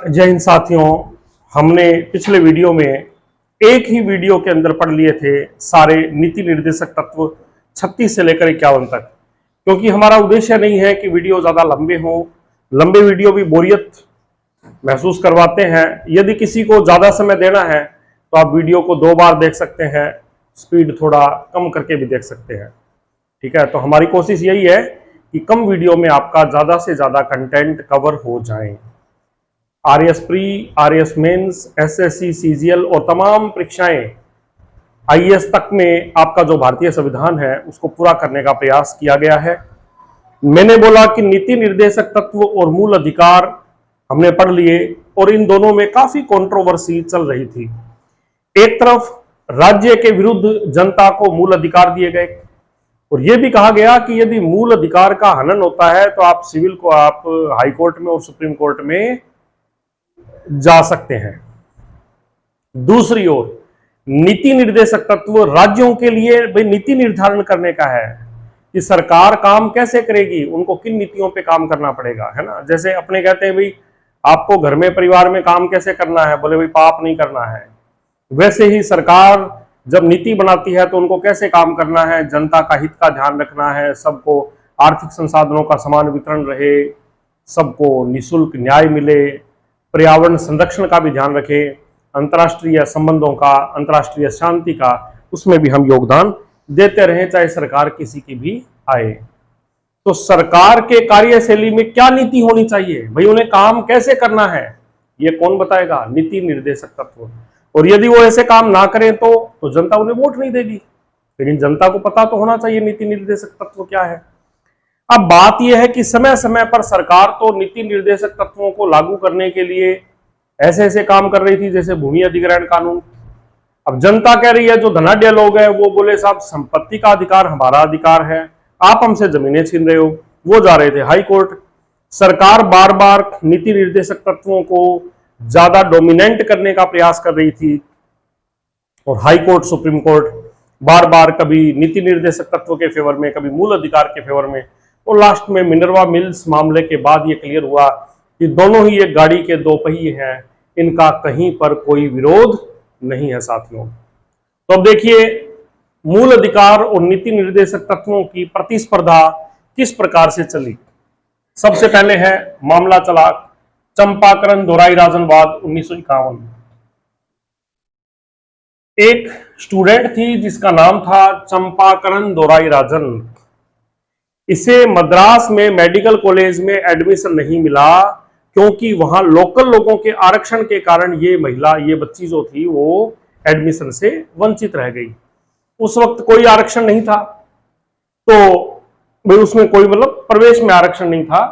जय हिंद साथियों, हमने पिछले वीडियो में एक ही वीडियो के अंदर पढ़ लिए थे सारे नीति निर्देशक तत्व 36 से लेकर 51 तक, क्योंकि हमारा उद्देश्य नहीं है कि वीडियो ज़्यादा लंबे हों। लंबे वीडियो भी बोरियत महसूस करवाते हैं। यदि किसी को ज़्यादा समय देना है तो आप वीडियो को 2 बार देख सकते हैं, स्पीड थोड़ा कम करके भी देख सकते हैं। ठीक है, तो हमारी कोशिश यही है कि कम वीडियो में आपका ज़्यादा से ज़्यादा कंटेंट कवर हो जाए। RAS pre, RAS mains, SSC, CGL और तमाम परीक्षाएं आईएएस तक में आपका जो भारतीय संविधान है उसको पूरा करने का प्रयास किया गया है। मैंने बोला कि नीति निर्देशक तत्व और मूल अधिकार हमने पढ़ लिए और इन दोनों में काफी कंट्रोवर्सी चल रही थी। एक तरफ राज्य के विरुद्ध जनता को मूल अधिकार दिए गए और यह भी कहा गया कि यदि मूल अधिकार का हनन होता है तो आप सिविल को आप हाई कोर्ट में और सुप्रीम कोर्ट में जा सकते हैं। दूसरी ओर नीति निर्देशक तत्व राज्यों के लिए भाई नीति निर्धारण करने का है कि सरकार काम कैसे करेगी, उनको किन नीतियों पे काम करना पड़ेगा, है ना। जैसे अपने कहते हैं भाई आपको घर में परिवार में काम कैसे करना है, बोले भाई पाप नहीं करना है। वैसे ही सरकार जब नीति बनाती है तो उनको कैसे काम करना है, जनता का हित का ध्यान रखना है, सबको आर्थिक संसाधनों का समान वितरण रहे, सबको निःशुल्क न्याय मिले, पर्यावरण संरक्षण का भी ध्यान रखे, अंतर्राष्ट्रीय संबंधों का, अंतर्राष्ट्रीय शांति का, उसमें भी हम योगदान देते रहें, चाहे सरकार किसी की भी आए। तो सरकार के कार्यशैली में क्या नीति होनी चाहिए, भाई उन्हें काम कैसे करना है, ये कौन बताएगा? नीति निर्देशक तत्व। और यदि वो ऐसे काम ना करें तो जनता उन्हें वोट नहीं देगी, लेकिन जनता को पता तो होना चाहिए नीति निर्देशक तत्व क्या है। अब बात यह है कि समय समय पर सरकार तो नीति निर्देशक तत्वों को लागू करने के लिए ऐसे ऐसे काम कर रही थी, जैसे भूमि अधिग्रहण कानून। अब जनता कह रही है, जो धनाढ्य लोग हैं वो बोले साहब संपत्ति का अधिकार हमारा अधिकार है, आप हमसे जमीनें छीन रहे हो, वो जा रहे थे हाई कोर्ट। सरकार बार बार नीति निर्देशक तत्वों को ज्यादा डोमिनेंट करने का प्रयास कर रही थी और high court, supreme court bar बार कभी नीति निर्देशक तत्व के फेवर में, कभी मूल अधिकार के फेवर में। और लास्ट में मिनर्वा मिल्स मामले के बाद ये क्लियर हुआ कि दोनों ही एक गाड़ी के 2 पहिए हैं, इनका कहीं पर कोई विरोध नहीं है साथियों। तो अब देखिए मूल अधिकार और नीति निर्देशक तत्वों की प्रतिस्पर्धा किस प्रकार से चली। सबसे पहले है मामला चला चंपाकरण दोराईराजन वाद 1951। एक स्टूडेंट थी जिसका नाम था चंपाकरण दोराईराजन। इसे मद्रास में मेडिकल कॉलेज में एडमिशन नहीं मिला क्योंकि वहां लोकल लोगों के आरक्षण के कारण ये महिला, ये बच्ची जो थी वो एडमिशन से वंचित रह गई। उस वक्त कोई आरक्षण नहीं था, तो भाई उसमें कोई मतलब प्रवेश में आरक्षण नहीं था,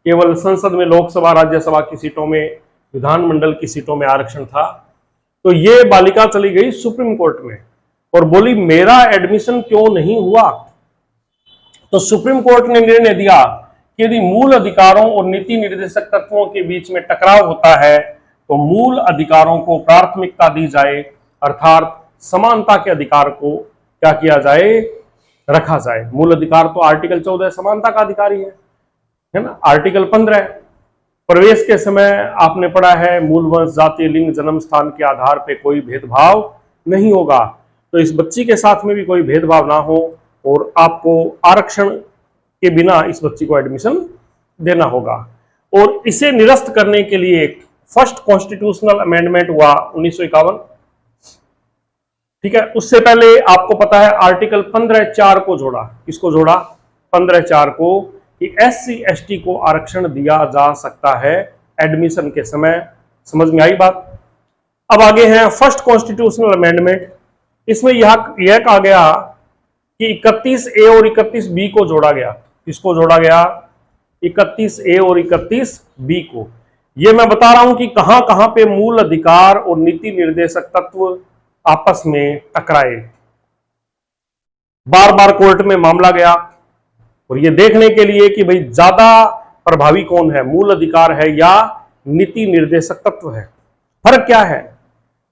केवल संसद में, लोकसभा, राज्यसभा की सीटों में, विधानमंडल की सीटों में आरक्षण था। तो ये बालिका चली गई सुप्रीम कोर्ट में और बोली मेरा एडमिशन क्यों नहीं हुआ। तो सुप्रीम कोर्ट ने निर्णय दिया कि यदि मूल अधिकारों और नीति निर्देशक तत्वों के बीच में टकराव होता है तो मूल अधिकारों को प्राथमिकता दी जाए, अर्थात समानता के अधिकार को क्या किया जाए, रखा जाए। मूल अधिकार तो आर्टिकल 14 समानता का अधिकार ही है ना। आर्टिकल 15 प्रवेश के समय आपने पढ़ा है मूल वंश, जाति, लिंग, जन्म स्थान के आधार पर कोई भेदभाव नहीं होगा। तो इस बच्ची के साथ में भी कोई भेदभाव ना हो और आपको आरक्षण के बिना इस बच्ची को एडमिशन देना होगा। और इसे निरस्त करने के लिए फर्स्ट कॉन्स्टिट्यूशनल अमेंडमेंट हुआ 1951। ठीक है, उससे पहले आपको पता है आर्टिकल 15(4) को जोड़ा। किसको जोड़ा? 15(4) को, कि SC ST को आरक्षण दिया जा सकता है एडमिशन के समय। समझ में आई बात? अब आगे है फर्स्ट कॉन्स्टिट्यूशनल अमेंडमेंट। इसमें यह कहा गया कि 31A और 31B को जोड़ा गया। किसको जोड़ा गया? 31A और 31B को। ये मैं बता रहा हूं कि कहां कहां पे मूल अधिकार और नीति निर्देशक तत्व आपस में टकराए। बार बार कोर्ट में मामला गया और ये देखने के लिए कि भाई ज्यादा प्रभावी कौन है, मूल अधिकार है या नीति निर्देशक तत्व है। फर्क क्या है?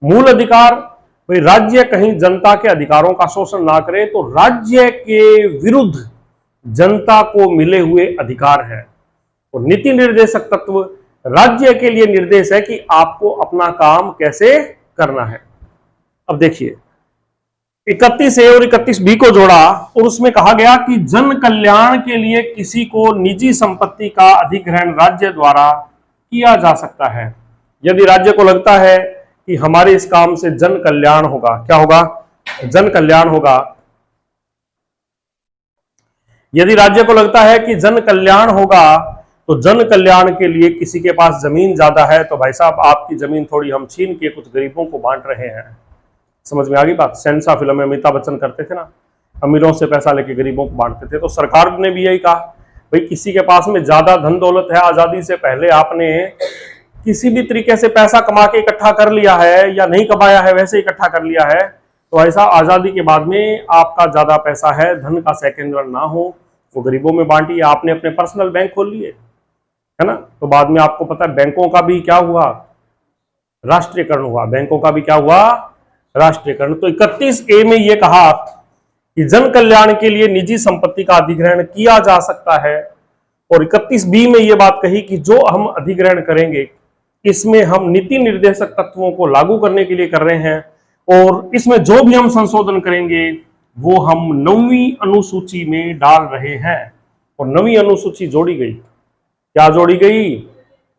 मूल अधिकार, भाई राज्य कहीं जनता के अधिकारों का शोषण ना करे तो राज्य के विरुद्ध जनता को मिले हुए अधिकार है। और नीति निर्देशक तत्व राज्य के लिए निर्देश है कि आपको अपना काम कैसे करना है। अब देखिए 31A और 31B को जोड़ा और उसमें कहा गया कि जन कल्याण के लिए किसी को निजी संपत्ति का अधिग्रहण राज्य द्वारा किया जा सकता है। यदि राज्य को लगता है कि हमारे इस काम से जन कल्याण होगा, क्या होगा? जन कल्याण होगा। यदि राज्य को लगता है कि जन कल्याण होगा तो जन कल्याण के लिए किसी के पास जमीन ज्यादा है तो भाई साहब आपकी जमीन थोड़ी हम छीन के कुछ गरीबों को बांट रहे हैं। समझ में आ गई बात? शहंशाह फिल्म में अमिताभ बच्चन करते थे ना, अमीरों से पैसा लेके गरीबों को बांटते थे। तो सरकार ने भी यही कहा, भाई किसी के पास में ज्यादा धन दौलत है, आजादी से पहले आपने किसी भी तरीके से पैसा कमा के इकट्ठा कर लिया है या नहीं कमाया है वैसे इकट्ठा कर लिया है, तो ऐसा आजादी के बाद में आपका ज्यादा पैसा है, धन का सेकेंडरी ना हो, वो गरीबों में बांटिए। आपने अपने पर्सनल बैंक खोल लिए है ना, तो बाद में आपको पता है बैंकों का भी क्या हुआ? राष्ट्रीयकरण हुआ। बैंकों का भी क्या हुआ? राष्ट्रीयकरण। तो 31A में यह कहा कि जन कल्याण के लिए निजी संपत्ति का अधिग्रहण किया जा सकता है और 31B में यह बात कही कि जो हम अधिग्रहण करेंगे इसमें हम नीति निर्देशक तत्वों को लागू करने के लिए कर रहे हैं और इसमें जो भी हम संशोधन करेंगे वो हम 9वीं अनुसूची में डाल रहे हैं। और 9वीं अनुसूची जोड़ी गई। क्या जोड़ी गई?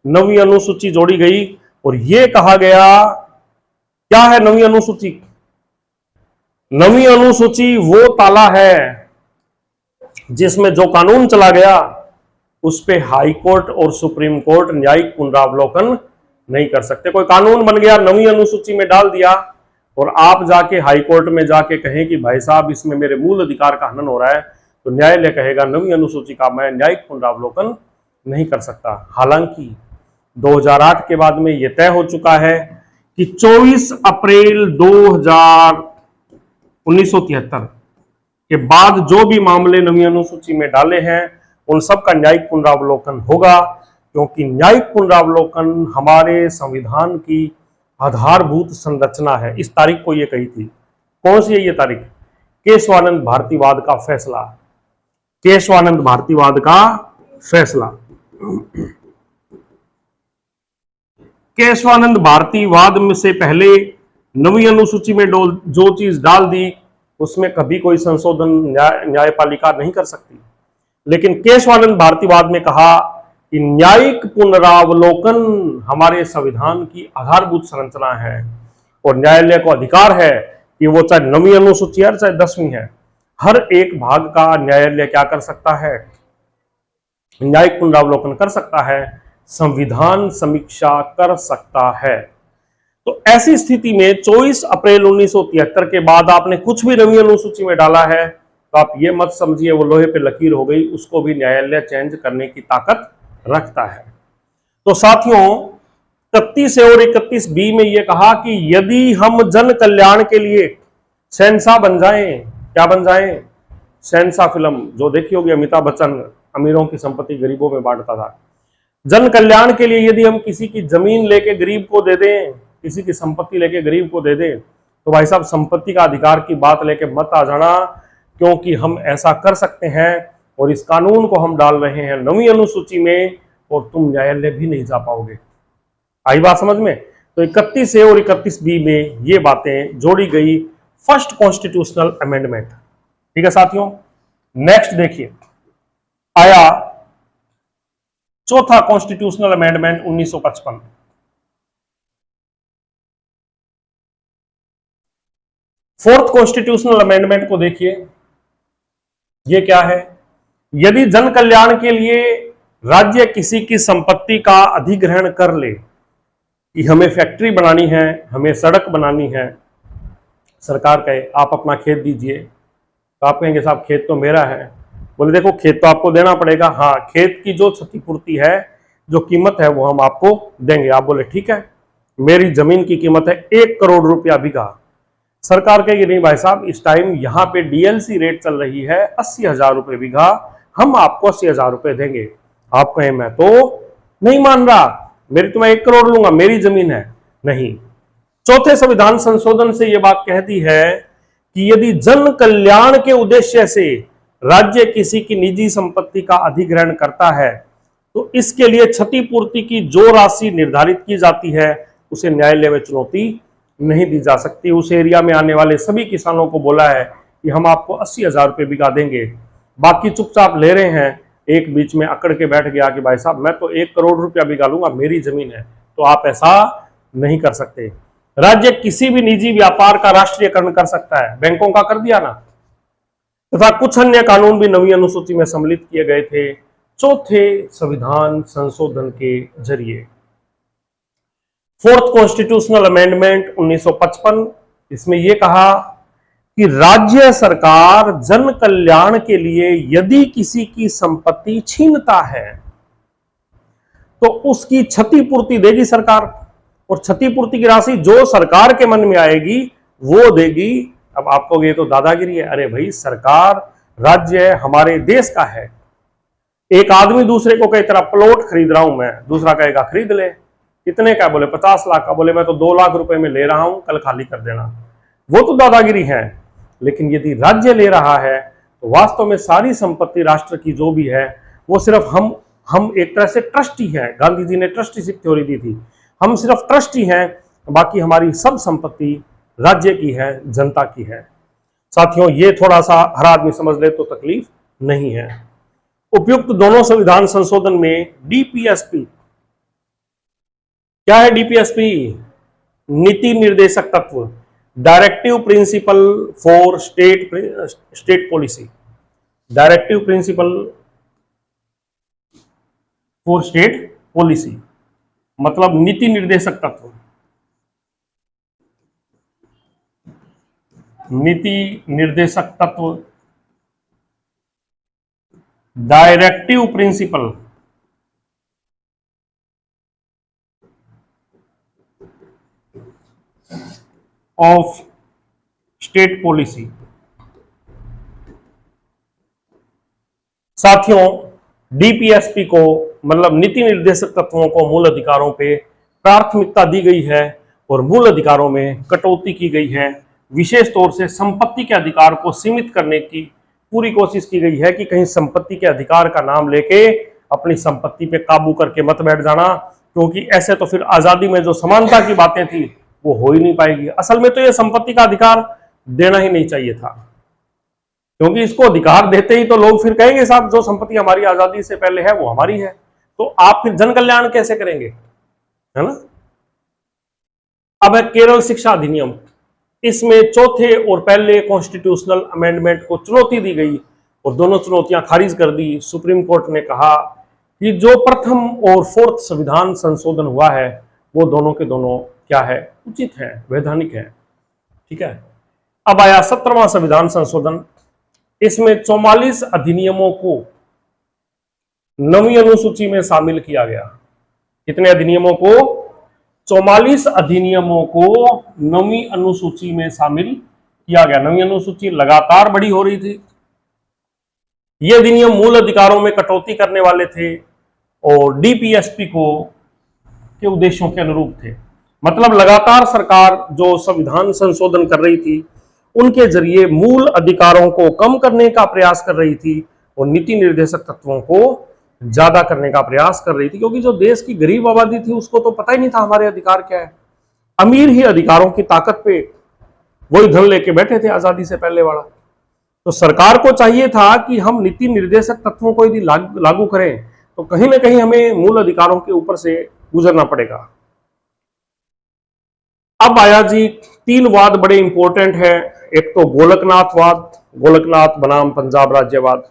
9वीं अनुसूची जोड़ी गई और यह कहा गया, क्या है 9वीं अनुसूची? 9वीं अनुसूची वो ताला है जिसमें जो कानून चला गया उस पे हाई कोर्ट और सुप्रीम कोर्ट न्यायिक पुनरावलोकन नहीं कर सकते। कोई कानून बन गया 9वीं अनुसूची में डाल दिया और आप जाके हाई कोर्ट में जाके कहें कि भाई साहब इसमें मेरे मूल अधिकार का हनन हो रहा है, तो न्यायालय कहेगा 9वीं अनुसूची का मैं न्यायिक पुनरावलोकन नहीं कर सकता। हालांकि 2008 के बाद में यह तय हो चुका है कि 24 अप्रैल 1973 के बाद जो भी मामले 9वीं अनुसूची में डाले हैं उन सब का न्यायिक पुनरावलोकन होगा, क्योंकि न्यायिक पुनरावलोकन हमारे संविधान की आधारभूत संरचना है। इस तारीख को यह कही थी। कौन सी है ये तारीख? केशवानंद भारतीवाद का फैसला। केशवानंद भारतीवाद का फैसला। केशवानंद भारतीवाद में से पहले 9वीं अनुसूची में जो चीज डाल दी उसमें कभी कोई संशोधन न्यायपालिका नहीं कर सकती। लेकिन केशवानंद भारतीवाद में कहा कि न्यायिक पुनरावलोकन हमारे संविधान की आधारभूत संरचना है और न्यायालय को अधिकार है कि वो चाहे 9वीं अनुसूची है चाहे 10वीं है, हर एक भाग का न्यायालय क्या कर सकता है? न्यायिक पुनरावलोकन कर सकता है, संविधान समीक्षा कर सकता है। तो ऐसी स्थिति में 24 अप्रैल 1973 के बाद आपने कुछ भी 9वीं अनुसूची में डाला है तो आप ये मत समझिए वो लोहे पे लकीर हो गई, उसको भी न्यायालय चेंज करने की ताकत रखता है। तो साथियों 31A और 31B में यह कहा कि यदि हम जन कल्याण के लिए शहंशाह बन जाएं, क्या बन जाएं? शहंशाह फिल्म जो देखी होगी, अमिताभ बच्चन अमीरों की संपत्ति गरीबों में बांटता था। जन कल्याण के लिए यदि हम किसी की जमीन लेके गरीब को दे दें, किसी की संपत्ति लेके गरीब को दे दें, तो भाई साहब संपत्ति का अधिकार की बात लेके मत आ जाना, क्योंकि हम ऐसा कर सकते हैं और इस कानून को हम डाल रहे हैं 9वीं अनुसूची में और तुम न्यायालय भी नहीं जा पाओगे। आई बात समझ में? तो 31A और 31B में ये बातें जोड़ी गई, फर्स्ट कॉन्स्टिट्यूशनल अमेंडमेंट। ठीक है साथियों, नेक्स्ट देखिए आया चौथा constitutional amendment 1955। Fourth constitutional amendment को देखिए, ये क्या है? यदि जन कल्याण के लिए राज्य किसी की संपत्ति का अधिग्रहण कर ले कि हमें फैक्ट्री बनानी है, हमें सड़क बनानी है, सरकार कहे आप अपना खेत दीजिए, तो आप कहेंगे साहब खेत तो मेरा है। बोले देखो खेत तो आपको देना पड़ेगा, हाँ खेत की जो क्षतिपूर्ति है, जो कीमत है वो हम आपको देंगे। आप बोले ठीक है, मेरी जमीन की कीमत है 1 करोड़ रुपया बीघा। सरकार कहेगी नहीं भाई साहब इस टाइम यहाँ पे डीएलसी रेट चल रही है 80,000 रुपये बीघा, हम आपको 80,000 रुपये देंगे। आप कहें मैं तो नहीं मान रहा, मेरी तो मैं 1 करोड़ लूंगा, मेरी जमीन है, नहीं। चौथे संविधान संशोधन से यह बात कहती है कि यदि जन कल्याण के उद्देश्य से राज्य किसी की निजी संपत्ति का अधिग्रहण करता है तो इसके लिए क्षतिपूर्ति की जो राशि निर्धारित की जाती है उसे न्यायालय में चुनौती नहीं दी जा सकती। उस एरिया में आने वाले सभी किसानों को बोला है कि हम आपको 80,000 रुपये बिका देंगे, बाकी चुपचाप ले रहे हैं। एक बीच में अकड़ के बैठ गया कि भाई साहब मैं तो 1 करोड़ रुपया बिका लूंगा, मेरी जमीन है, तो आप ऐसा नहीं कर सकते। राज्य किसी भी निजी व्यापार का राष्ट्रीयकरण कर सकता है, बैंकों का कर दिया ना, तथा कुछ अन्य कानून भी नवी अनुसूची में सम्मिलित किए गए थे चौथे संविधान संशोधन के जरिए। फोर्थ कॉन्स्टिट्यूशनल अमेंडमेंट 1955, इसमें यह कहा कि राज्य सरकार जन कल्याण के लिए यदि किसी की संपत्ति छीनता है तो उसकी क्षतिपूर्ति देगी सरकार, और क्षतिपूर्ति की राशि जो सरकार के मन में आएगी वो देगी। अब आप कहोगे तो दादागिरी है, अरे भाई सरकार, राज्य हमारे देश का है। एक आदमी दूसरे को कहे तेरा प्लॉट खरीद रहा हूं मैं, दूसरा कहेगा खरीद ले, कितने का, बोले 50 लाख का, बोले मैं तो 2 लाख रुपए में ले रहा हूं, कल खाली कर देना, वो तो दादागिरी है। लेकिन यदि राज्य ले रहा है तो वास्तव में सारी संपत्ति राष्ट्र की जो भी है वो सिर्फ हम एक तरह से ट्रस्टी हैं। गांधी जी ने ट्रस्टीशिप थ्योरी दी थी, हम सिर्फ ट्रस्टी हैं, बाकी हमारी सब संपत्ति राज्य की है, जनता की है। साथियों ये थोड़ा सा हर आदमी समझ ले तो तकलीफ नहीं है। उपयुक्त दोनों संविधान संशोधन में डीपीएसपी क्या है? डीपीएसपी नीति निर्देशक तत्व, directive principle for state policy, directive principle for state policy मतलब नीति निर्देशक तत्व, नीति निर्देशक तत्व, directive principle of state policy. साथियों डीपीएसपी को मतलब नीति निर्देशक तत्वों को मूल अधिकारों पे प्राथमिकता दी गई है और मूल अधिकारों में कटौती की गई है। विशेष तौर से संपत्ति के अधिकार को सीमित करने की पूरी कोशिश की गई है कि कहीं संपत्ति के अधिकार का नाम लेके अपनी संपत्ति पे काबू करके मत बैठ जाना, क्योंकि ऐसे तो फिर आजादी में जो समानता की बातें थी वो हो ही नहीं पाएगी। असल में तो ये संपत्ति का अधिकार देना ही नहीं चाहिए था, क्योंकि इसको अधिकार देते ही तो लोग फिर कहेंगे साहब जो संपत्ति हमारी आजादी से पहले है वो हमारी है, तो आप फिर जन कल्याण कैसे करेंगे, है ना। अब है केरल शिक्षा अधिनियम, इसमें चौथे और पहले कॉन्स्टिट्यूशनल अमेंडमेंट को चुनौती दी गई और दोनों चुनौतियां खारिज कर दी। सुप्रीम कोर्ट ने कहा कि जो प्रथम और फोर्थ संविधान संशोधन हुआ है वो दोनों के दोनों क्या है, उचित है, वैधानिक है, ठीक है। अब आया 17वां संविधान संशोधन, इसमें 44 अधिनियमों को नवी अनुसूची में शामिल किया गया। कितने अधिनियमों को? 44 अधिनियमों को नवी अनुसूची में शामिल किया गया। नवी अनुसूची लगातार बड़ी हो रही थी। ये अधिनियम मूल अधिकारों में कटौती करने वाले थे और डीपीएसपी को के उद्देश्यों के अनुरूप थे। मतलब लगातार सरकार जो संविधान संशोधन कर रही थी उनके जरिए मूल अधिकारों को कम करने का प्रयास कर रही थी और नीति निर्देशक तत्वों को ज्यादा करने का प्रयास कर रही थी, क्योंकि जो देश की गरीब आबादी थी उसको तो पता ही नहीं था हमारे अधिकार क्या है। अमीर ही अधिकारों की ताकत पे वही धन लेके बैठे थे आजादी से पहले वाला। तो सरकार को चाहिए था कि हम नीति निर्देशक तत्वों को यदि लागू करें तो कहीं ना कहीं हमें मूल अधिकारों के ऊपर से गुजरना पड़ेगा। अब आया जी 3 वाद बड़े इंपॉर्टेंट है। एक तो गोलकनाथवाद, गोलकनाथ बनाम पंजाब राज्यवाद,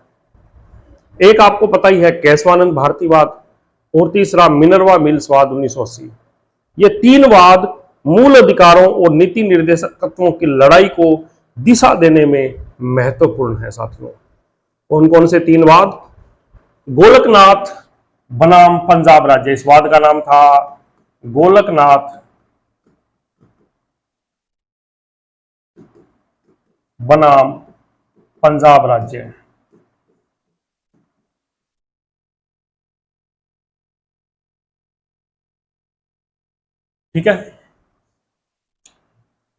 एक आपको पता ही है केशवानंद भारतीवाद, और तीसरा मिनर्वा मिल्सवाद 1980। ये 3 वाद मूल अधिकारों और नीति निर्देशक तत्वों की लड़ाई को दिशा देने में महत्वपूर्ण है। साथियों कौन कौन से 3 वाद? गोलकनाथ बनाम पंजाब राज्य, इस वाद का नाम था गोलकनाथ बनाम पंजाब राज्य। ठीक है।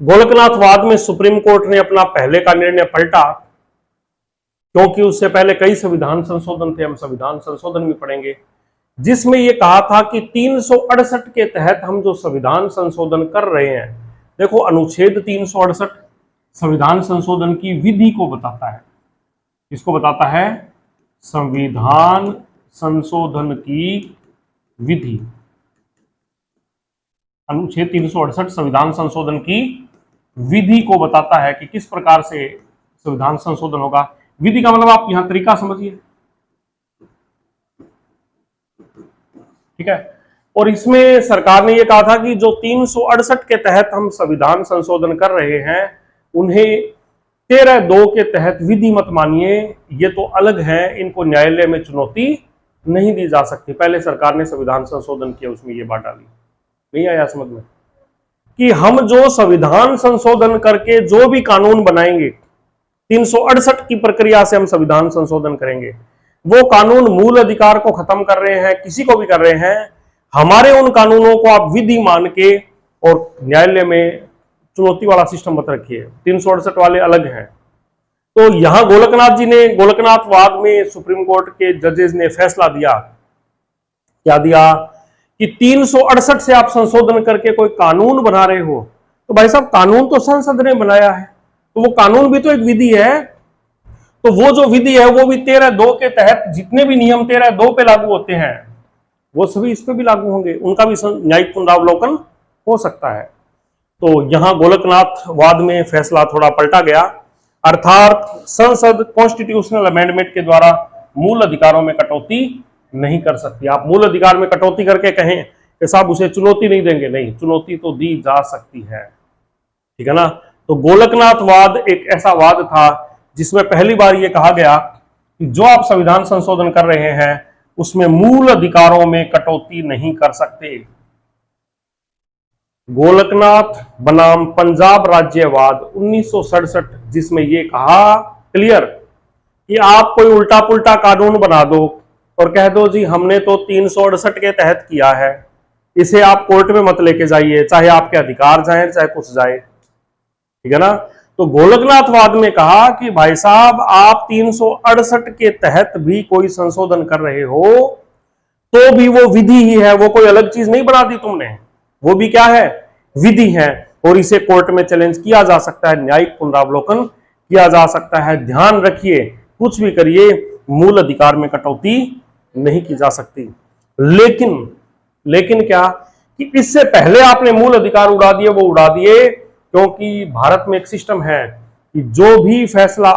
गोलकनाथवाद में सुप्रीम कोर्ट ने अपना पहले का निर्णय पलटा, क्योंकि उससे पहले कई संविधान संशोधन थे, हम संविधान संशोधन भी पढ़ेंगे, जिसमें यह कहा था कि 368 के तहत हम जो संविधान संशोधन कर रहे हैं, देखो अनुच्छेद 368 संविधान संशोधन की विधि को बताता है। किसको बताता है? संविधान संशोधन की विधि। अनुच्छेद 368 संविधान संशोधन की विधि को बताता है कि किस प्रकार से संविधान संशोधन होगा। विधि का मतलब आप यहां तरीका समझिए, ठीक है। और इसमें सरकार ने यह कहा था कि जो 368 के तहत हम संविधान संशोधन कर रहे हैं, उन्हें 13(2) के तहत विधि मत मानिए, ये तो अलग है, इनको न्यायालय में चुनौती नहीं दी जा सकती। पहले सरकार ने संविधान संशोधन किया, उसमें ये बात डाली। नहीं आया समझ में कि हम जो संविधान संशोधन करके जो भी कानून बनाएंगे, 368 की प्रक्रिया से हम संविधान संशोधन करेंगे, वो कानून मूल अधिकार को खत्म कर रहे हैं, किसी को भी कर रहे हैं। हमारे उन कानूनों को आप विधि मान के और न्यायालय में चुनौती वाला सिस्टम मत रखिए, 368 वाले अलग हैं। तो यहां गोलकनाथ जी ने, गोलकनाथवाद में सुप्रीम कोर्ट के जजेस ने फैसला दिया, क्या दिया कि 368 से आप संशोधन करके कोई कानून बना रहे हो, तो भाई साहब कानून तो संसद ने बनाया है, तो वो कानून भी तो एक विधि है। तो वो जो विधि है वो भी 13(2) के तहत जितने भी नियम 13(2) पे लागू होते हैं, वो सभी इस पे भी लागू होंगे, उनका भी न्यायिक पुनरावलोकन हो सकता है। तो यहां गोलकनाथवाद में फैसला थोड़ा पलटा गया, अर्थात संसद कॉन्स्टिट्यूशनल अमेंडमेंट के द्वारा मूल अधिकारों में कटौती नहीं कर सकती। आप मूल अधिकार में कटौती करके कहें कि साहब उसे चुनौती नहीं देंगे, नहीं, चुनौती तो दी जा सकती है, ठीक है ना। तो गोलकनाथवाद एक ऐसा वाद था जिसमें पहली बार यह कहा गया कि जो आप संविधान संशोधन कर रहे हैं उसमें मूल अधिकारों में कटौती नहीं कर सकते। गोलकनाथ बनाम पंजाब राज्यवाद 1967, जिसमें यह कहा क्लियर कि आप कोई उल्टा पुल्टा कानून बना दो और कह दो जी हमने तो 368 के तहत किया है, इसे आप कोर्ट में मत लेके जाइए, चाहे आपके अधिकार जाए चाहे कुछ जाए, ठीक है ना। तो गोलकनाथवाद में कहा कि भाई साहब आप 368 के तहत भी कोई संशोधन कर रहे हो तो भी वो विधि ही है, वो कोई अलग चीज नहीं बना दी तुमने, वो भी क्या है? विधि है, और इसे कोर्ट में चैलेंज किया जा सकता है, न्यायिक पुनरावलोकन किया जा सकता है। ध्यान रखिए, कुछ भी करिए, मूल अधिकार में कटौती नहीं की जा सकती। लेकिन क्या कि इससे पहले आपने मूल अधिकार उड़ा दिए, वो उड़ा दिए क्योंकि भारत में एक सिस्टम है कि जो भी फैसला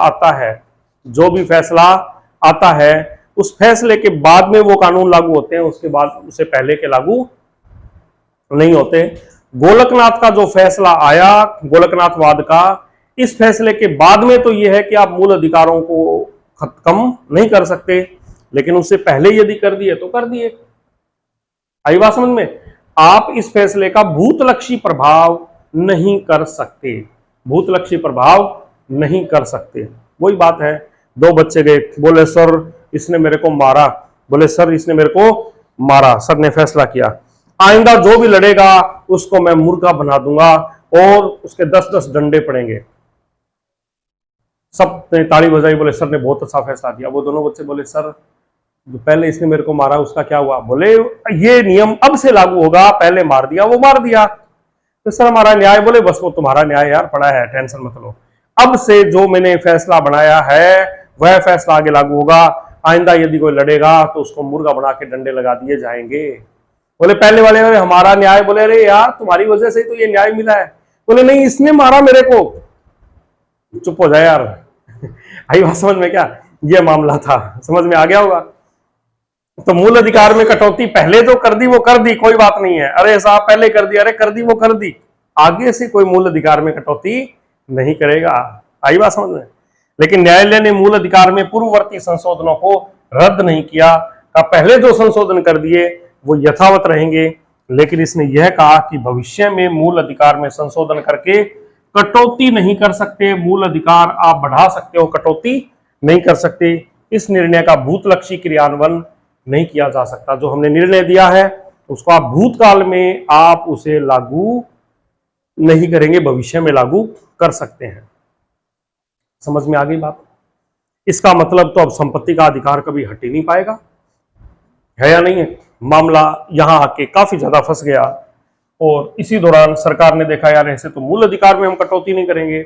आता है उस फैसले के बाद में वो कानून लागू होते हैं, उसके बाद उससे पहले के लागू नहीं होते। गोलकनाथ का जो फैसला आया, गोलकनाथवाद का, इस फैसले के बाद में तो यह है कि आप मूल अधिकारों को खत्म नहीं कर सकते, लेकिन उससे पहले यदि कर दिए तो कर दिए। आई बात समझ में? आप इस फैसले का भूतलक्षी प्रभाव नहीं कर सकते, भूतलक्षी प्रभाव नहीं कर सकते। वही बात है, दो बच्चे गए, बोले सर इसने मेरे को मारा, बोले सर इसने मेरे को मारा, सर ने फैसला किया आइंदा जो भी लड़ेगा उसको मैं मुर्गा बना दूंगा और उसके 10-10 डंडे पड़ेंगे। सब ने ताली बजाई, बोले सर ने बहुत अच्छा फैसला दिया। वो दोनों बच्चे बोले सर जो पहले इसने मेरे को मारा उसका क्या हुआ? बोले ये नियम अब से लागू होगा, पहले मार दिया वो मार दिया। तो सर हमारा न्याय, बोले बस वो तुम्हारा न्याय यार पड़ा है, टेंशन मत लो, अब से जो मैंने फैसला बनाया है वह फैसला आगे लागू होगा, आइंदा यदि कोई लड़ेगा तो उसको मुर्गा बना के डंडे लगा दिए जाएंगे। बोले पहले वाले हमारा न्याय, बोले अरे यार तुम्हारी वजह से ही तो ये न्याय मिला है। बोले नहीं इसने मारा मेरे को। चुप हो जाए यार। आई बात समझ में? क्या ये मामला था, समझ में आ गया होगा। तो मूल अधिकार में कटौती पहले जो कर दी वो कर दी, कोई बात नहीं है, अरे साहब पहले कर दी, अरे कर दी वो कर दी, आगे से कोई मूल अधिकार में कटौती नहीं करेगा। आई बात समझ में? लेकिन न्यायालय ने मूल अधिकार में पूर्ववर्ती संशोधनों को रद्द नहीं किया, का पहले जो संशोधन कर दिए वो यथावत रहेंगे, लेकिन इसने यह कहा कि भविष्य में मूल अधिकार में संशोधन करके कटौती नहीं कर सकते, मूल अधिकार आप बढ़ा सकते हो, कटौती नहीं कर सकते। इस निर्णय का भूतलक्षी क्रियान्वयन नहीं किया जा सकता। जो हमने निर्णय दिया है उसको आप भूतकाल में आप उसे लागू नहीं करेंगे, भविष्य में लागू कर सकते हैं। समझ में आ गई बात? इसका मतलब तो अब संपत्ति का अधिकार कभी हट ही नहीं पाएगा, है या नहीं है? मामला यहां आके काफी ज्यादा फंस गया और इसी दौरान सरकार ने देखा यार ऐसे तो मूल अधिकार में हम कटौती नहीं करेंगे,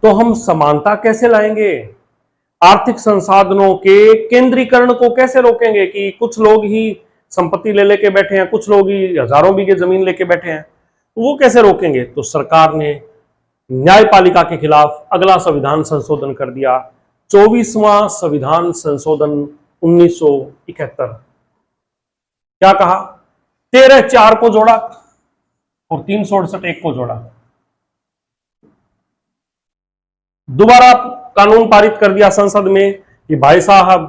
तो हम समानता कैसे लाएंगे? आर्थिक संसाधनों के केंद्रीकरण को कैसे रोकेंगे कि कुछ लोग ही संपत्ति ले लेके बैठे हैं, कुछ लोग ही हजारों बीघे जमीन लेके बैठे हैं, तो वो कैसे रोकेंगे? तो सरकार ने न्यायपालिका के खिलाफ अगला संविधान संशोधन कर दिया, 24वां संविधान संशोधन 1971। क्या कहा? 13(4) को जोड़ा और 368(1) को जोड़ा, दोबारा कानून पारित कर दिया संसद में कि भाई साहब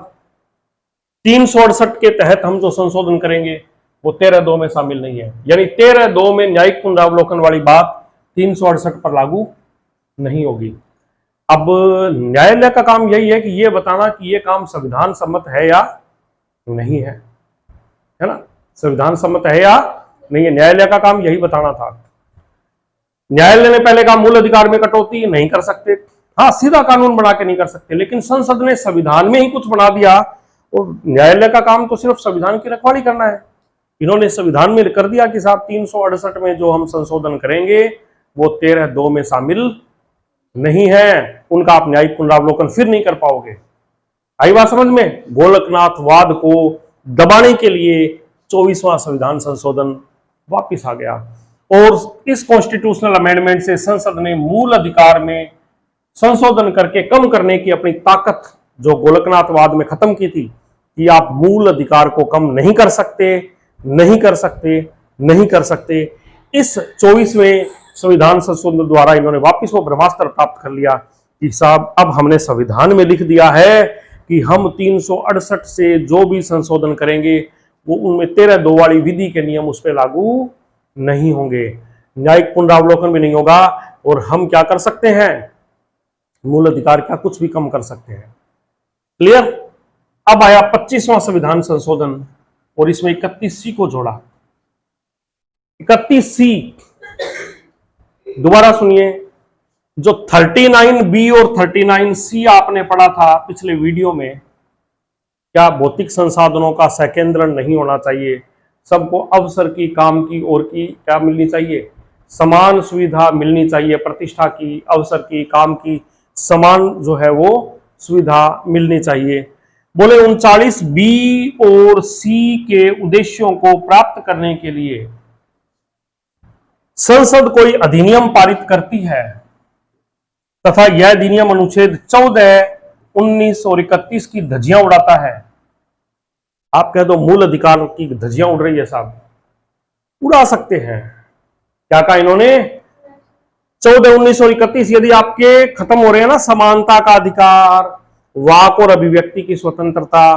368 के तहत हम जो संशोधन करेंगे वो 13(2) में शामिल नहीं है, यानी 13(2) में न्यायिक पुनरावलोकन वाली बात 368 पर लागू नहीं होगी। अब न्यायालय का काम यही है कि ये बताना कि ये काम संविधान सम्मत है या नहीं है ना? संविधान सम्मत है या नहीं है, न्यायालय का काम यही बताना था। न्यायालय ने पहले कहा मूल अधिकार में कटौती नहीं कर सकते, हाँ सीधा कानून बना के नहीं कर सकते, लेकिन संसद ने संविधान में ही कुछ बना दिया और न्यायालय का काम तो सिर्फ संविधान की रखवाली करना है। इन्होंने संविधान में कर दिया कि साहब 368 में जो हम संशोधन करेंगे वो 13(2) में शामिल नहीं है, उनका आप न्यायिक पुनरावलोकन फिर नहीं कर पाओगे। आई बात समझ में? गोलकनाथवाद को दबाने के लिए 24वां संविधान संशोधन वापिस आ गया और इस कॉन्स्टिट्यूशनल अमेंडमेंट से संसद ने मूल अधिकार में संशोधन करके कम करने की अपनी ताकत जो गोलकनाथवाद में खत्म की थी कि आप मूल अधिकार को कम नहीं कर सकते, नहीं कर सकते, नहीं कर सकते। इस 24वें संविधान संशोधन द्वारा इन्होंने वापिस वो ब्रह्मास्त्र प्राप्त कर लिया कि साहब अब हमने संविधान में लिख दिया है कि हम 368 से जो भी संशोधन करेंगे वो उनमें 13(2) वाली विधि के नियम उस पर लागू नहीं होंगे, न्यायिक पुनरावलोकन भी नहीं होगा और हम क्या कर सकते हैं? मूल अधिकार क्या कुछ भी कम कर सकते हैं। क्लियर? अब आया 25वां संविधान संशोधन और इसमें 31C को जोड़ा। 31C दोबारा सुनिए, जो 39B और 39C आपने पढ़ा था पिछले वीडियो में, क्या भौतिक संसाधनों का सकेंद्रण नहीं होना चाहिए, सबको अवसर की, काम की और की क्या मिलनी चाहिए? समान सुविधा मिलनी चाहिए, प्रतिष्ठा की, अवसर की, काम की समान जो है वो सुविधा मिलनी चाहिए। बोले 39B और C के उद्देश्यों को प्राप्त करने के लिए संसद कोई अधिनियम पारित करती है तथा यह अधिनियम अनुच्छेद 14, 19 और 31 की धज्जियां उड़ाता है। आप कह दो मूल अधिकार की धज्जियां उड़ रही है साहब, उड़ा सकते हैं। क्या कहा इन्होंने? 14, 19 और 31 यदि आपके खत्म हो रहे हैं ना, समानता का अधिकार, वाक और अभिव्यक्ति की स्वतंत्रता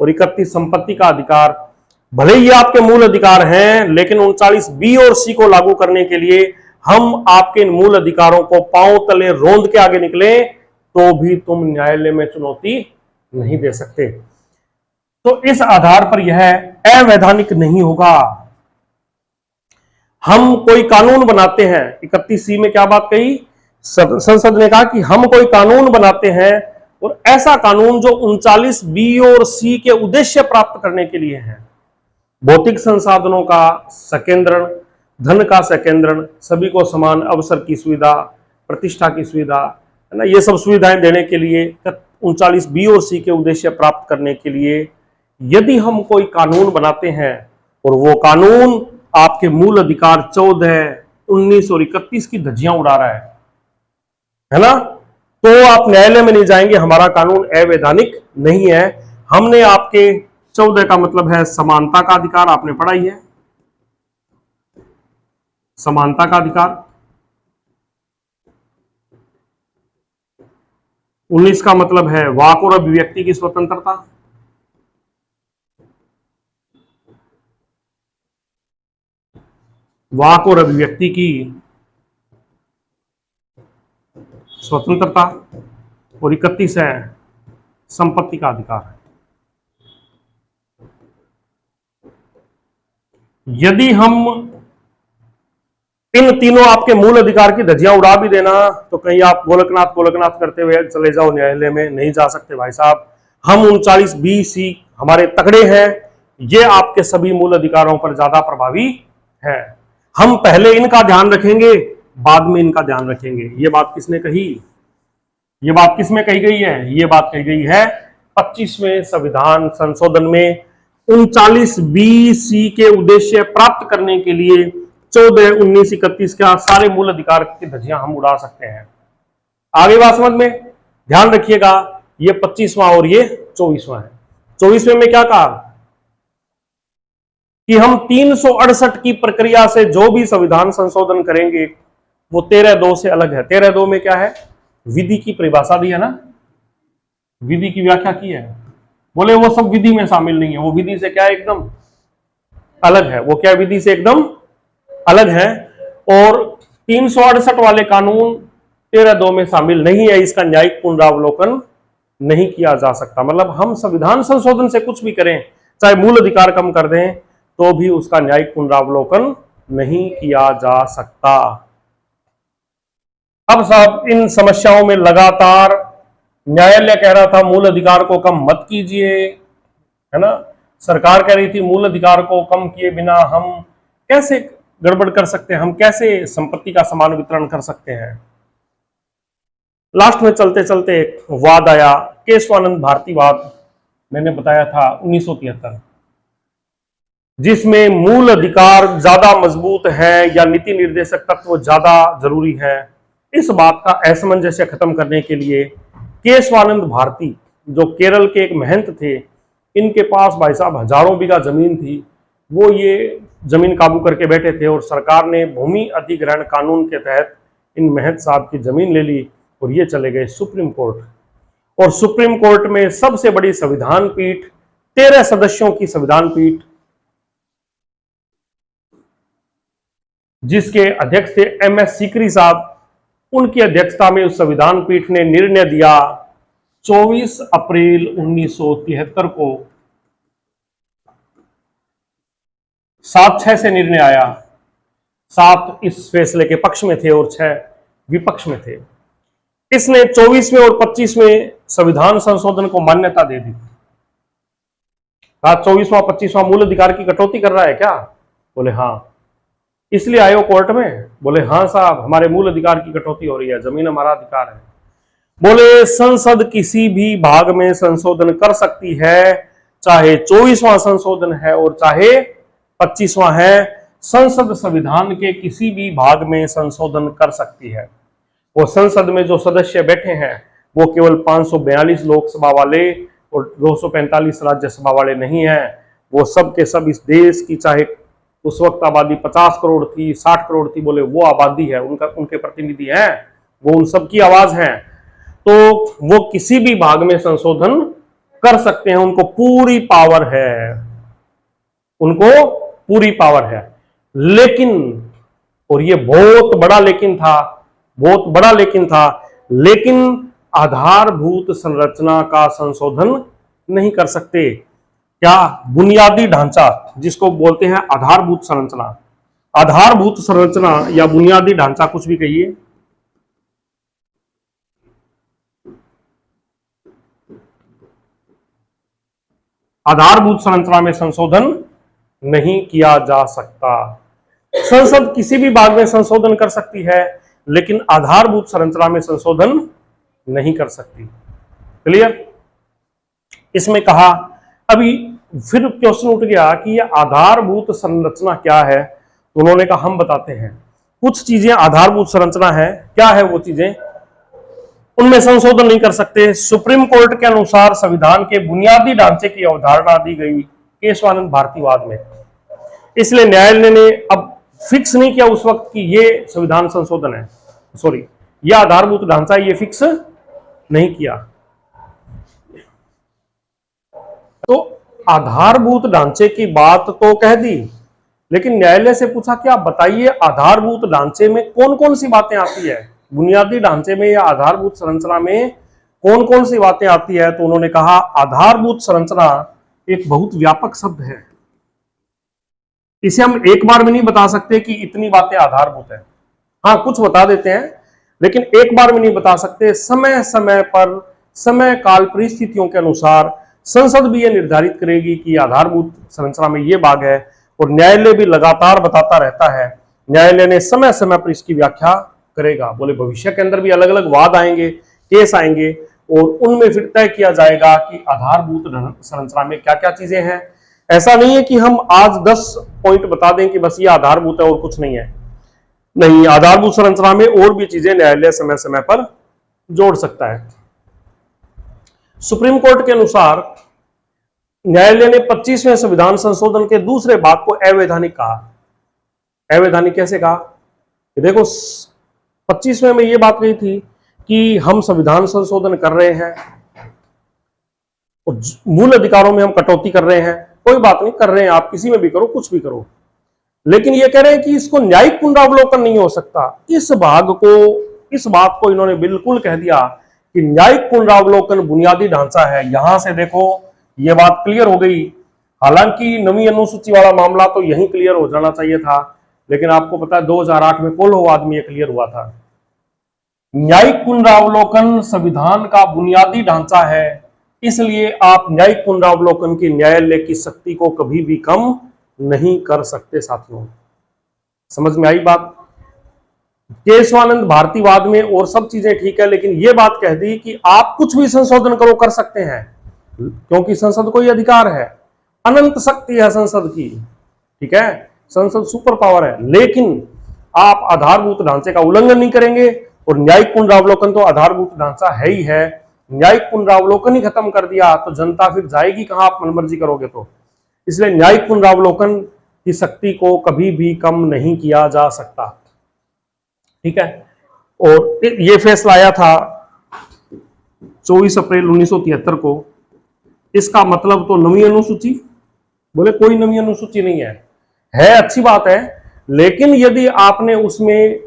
और 31 संपत्ति का अधिकार, भले ही आपके मूल अधिकार हैं, लेकिन 39B और C को लागू करने के लिए हम आपके इन मूल अधिकारों को पांव तले रोंद के आगे निकले तो भी तुम न्यायालय में चुनौती नहीं दे सकते। तो इस आधार पर यह अवैधानिक नहीं होगा। हम कोई कानून बनाते हैं, 31C में क्या बात कही? संसद ने कहा कि हम कोई कानून बनाते हैं और ऐसा कानून जो 39B और C के उद्देश्य प्राप्त करने के लिए है, भौतिक संसाधनों का सकेंद्रण, धन का सकेंद्रण, सभी को समान अवसर की सुविधा, प्रतिष्ठा की सुविधा, है ना, ये सब सुविधाएं देने के लिए 39B और C के उद्देश्य प्राप्त करने के लिए यदि हम कोई कानून बनाते हैं और वो कानून आपके मूल अधिकार 14, 19 और 31 की धज्जियां उड़ा रहा है ना, तो आप न्यायालय में नहीं जाएंगे, हमारा कानून अवैधानिक नहीं है। हमने आपके 14 का मतलब है समानता का अधिकार, आपने पढ़ा ही है, समानता का अधिकार। 19 का मतलब है वाक और अभिव्यक्ति की स्वतंत्रता। वाक और अभिव्यक्ति की स्वतंत्रता और 31 है संपत्ति का अधिकार। यदि हम इन तीनों आपके मूल अधिकार की धज्जियां उड़ा भी देना तो कहीं आप गोलकनाथ गोलकनाथ करते हुए चले जाओ न्यायालय में, नहीं जा सकते भाई साहब। हम 39B हमारे तगड़े हैं, ये आपके सभी मूल अधिकारों पर ज्यादा प्रभावी है। हम पहले इनका ध्यान रखेंगे, बाद में इनका ध्यान रखेंगे। ये बात किसने कही? ये बात किसमें कही गई है? ये बात कही गई है 25वें संविधान संशोधन में। 39B के उद्देश्य प्राप्त करने के लिए 14, 19, 31 का सारे मूल अधिकार की धज्जियां हम उड़ा सकते हैं। आगे बात समझ में, ध्यान रखिएगा। ये 25वां और ये 24वां है। 24वें में क्या कहा कि हम 368 की प्रक्रिया से जो भी संविधान संशोधन करेंगे वो 13(2) से अलग है। 13(2) में क्या है? विधि की परिभाषा दी है ना, विधि की व्याख्या की है। बोले वो सब विधि में शामिल नहीं है, वो विधि से क्या है? एकदम अलग है। वो क्या विधि से एकदम अलग है। और 368 वाले कानून 13(2) में शामिल नहीं है। इसका न्यायिक पुनरावलोकन नहीं किया जा सकता। मतलब हम संविधान संशोधन से कुछ भी करें, चाहे मूल अधिकार कम कर दें, तो भी उसका न्यायिक पुनरावलोकन नहीं किया जा सकता। अब साहब इन समस्याओं में लगातार न्यायालय कह रहा था मूल अधिकार को कम मत कीजिए, है ना। सरकार कह रही थी मूल अधिकार को कम किए बिना हम कैसे गड़बड़ कर सकते हैं, हम कैसे संपत्ति का समान वितरण कर सकते हैं। लास्ट में चलते चलते एक वाद आया, केशवानंद भारती वाद। मैंने बताया था 1973, जिसमें मूल अधिकार ज्यादा मजबूत है या नीति निर्देशक तत्व ज्यादा जरूरी है। इस बात का असमंजस्य खत्म करने के लिए केशवानंद भारती, जो केरल के एक महंत थे, इनके पास भाई साहब हजारों बीघा जमीन थी। वो ये जमीन काबू करके बैठे थे और सरकार ने भूमि अधिग्रहण कानून के तहत इन महंत साहब की जमीन ले ली और ये चले गए सुप्रीम कोर्ट। और सुप्रीम कोर्ट में सबसे बड़ी संविधान पीठ, 13 सदस्यों की संविधान पीठ, जिसके अध्यक्ष थे MS सीकरी साहब, उनकी अध्यक्षता में उस संविधान पीठ ने निर्णय दिया 24 अप्रैल 1973 को 7-6 से निर्णय आया। 7 इस फैसले के पक्ष में थे और 6 विपक्ष में थे। इसने 24वें और 25वें संविधान संशोधन को मान्यता दे दी। 24वां 25वां मूल अधिकार की कटौती कर रहा है क्या? बोले हाँ। इसलिए आए हो कोर्ट में? बोले हाँ साहब, हमारे मूल अधिकार की कटौती हो रही है, जमीन हमारा अधिकार है। बोले संसद किसी भी भाग में संशोधन कर सकती है, चाहे 24वां संशोधन है और चाहे 25वां है। संसद संविधान के किसी भी भाग में संशोधन कर सकती है। वो संसद में जो सदस्य बैठे हैं वो केवल 542 लोकसभा वाले और 245 राज्यसभा वाले नहीं है। वो सब के सब इस देश की, चाहे उस वक्त आबादी 50 करोड़ थी, 60 करोड़ थी, बोले वो आबादी है, उनके प्रतिनिधि हैं, वो उन सब की आवाज है। तो वो किसी भी भाग में संशोधन कर सकते हैं, उनको पूरी पावर है, उनको पूरी पावर है। लेकिन, और ये बहुत बड़ा लेकिन था, बहुत बड़ा लेकिन था, लेकिन आधारभूत संरचना का संशोधन नहीं कर सकते। क्या? बुनियादी ढांचा, जिसको बोलते हैं आधारभूत संरचना। आधारभूत संरचना या बुनियादी ढांचा, कुछ भी कहिए। आधारभूत संरचना में संशोधन नहीं किया जा सकता। संसद किसी भी भाग में संशोधन कर सकती है, लेकिन आधारभूत संरचना में संशोधन नहीं कर सकती। क्लियर? इसमें कहा, अभी फिर क्वेश्चन उठ गया कि ये आधारभूत संरचना क्या है। तो उन्होंने कहा हम बताते हैं। कुछ चीजें आधारभूत संरचना है। क्या है वो चीजें? उनमें संशोधन नहीं कर सकते। सुप्रीम कोर्ट के अनुसार संविधान के बुनियादी ढांचे की अवधारणा दी गई केशवानंद भारतीवाद में। इसलिए न्यायालय ने अब फिक्स नहीं किया उस वक्त कि ये संविधान संशोधन है, सॉरी, यह आधारभूत ढांचा, ये फिक्स नहीं किया। तो आधारभूत ढांचे की बात तो कह दी, लेकिन न्यायालय से पूछा कि आप बताइए आधारभूत ढांचे में कौन कौन सी बातें आती है, बुनियादी ढांचे में या आधारभूत संरचना में कौन कौन सी बातें आती है। तो उन्होंने कहा आधारभूत संरचना एक बहुत व्यापक शब्द है। इसे हम एक बार में नहीं बता सकते कि इतनी बातें आधारभूत है। हाँ, कुछ बता देते हैं, लेकिन एक बार में नहीं बता सकते। समय समय पर, समय काल परिस्थितियों के अनुसार संसद भी यह निर्धारित करेगी कि आधारभूत संरचना में ये भाग है, और न्यायालय भी लगातार बताता रहता है। न्यायालय ने समय समय पर इसकी व्याख्या करेगा। बोले भविष्य के अंदर भी अलग अलग वाद आएंगे, केस आएंगे, और उनमें फिर तय किया जाएगा कि आधारभूत संरचना में क्या क्या चीजें हैं। ऐसा नहीं है कि हम आज 10 पॉइंट बता दें कि बस ये आधारभूत है और कुछ नहीं है। नहीं, आधारभूत संरचना में और भी चीजें न्यायालय समय समय पर जोड़ सकता है। सुप्रीम कोर्ट के अनुसार न्यायालय ने 25वें संविधान संशोधन के दूसरे भाग को अवैधानिक कहा। अवैधानिक कैसे कहा? देखो, 25वें में यह बात कही थी कि हम संविधान संशोधन कर रहे हैं और मूल अधिकारों में हम कटौती कर रहे हैं। कोई बात नहीं, कर रहे हैं, आप किसी में भी करो, कुछ भी करो, लेकिन ये कह रहे हैं कि इसको न्यायिक पुनरावलोकन नहीं हो सकता। इस बात को इन्होंने बिल्कुल कह दिया कि न्यायिक पुनरावलोकन बुनियादी ढांचा है। यहां से देखो, ये बात क्लियर हो गई। हालांकि नवीं अनुसूची वाला मामला तो यहीं क्लियर हो जाना चाहिए था, लेकिन आपको पता है 2008 में कोल्होवाद में क्लियर हुआ था। न्यायिक पुनरावलोकन संविधान का बुनियादी ढांचा है, इसलिए आप न्यायिक पुनरावलोकन की न्यायालय की शक्ति को कभी भी कम नहीं कर सकते। साथियों, समझ में आई बात? केशवानंद भारतीवाद में और सब चीजें ठीक है, लेकिन यह बात कह दी कि आप कुछ भी संशोधन करो, कर सकते हैं, क्योंकि संसद को यह अधिकार है, अनंत शक्ति है संसद की, ठीक है, संसद सुपर पावर है। लेकिन आप आधारभूत ढांचे का उल्लंघन नहीं करेंगे, और न्यायिक पुनरावलोकन तो आधारभूत ढांचा है ही है। न्यायिक पुनरावलोकन ही खत्म कर दिया तो जनता फिर जाएगी कहां, आप मनमर्जी करोगे तो। इसलिए न्यायिक पुनरावलोकन की शक्ति को कभी भी कम नहीं किया जा सकता, ठीक है। और ये फैसला आया था 24 अप्रैल 1973 को। इसका मतलब तो नवीं अनुसूची, बोले कोई नवीं अनुसूची नहीं है अच्छी बात है, लेकिन यदि आपने उसमें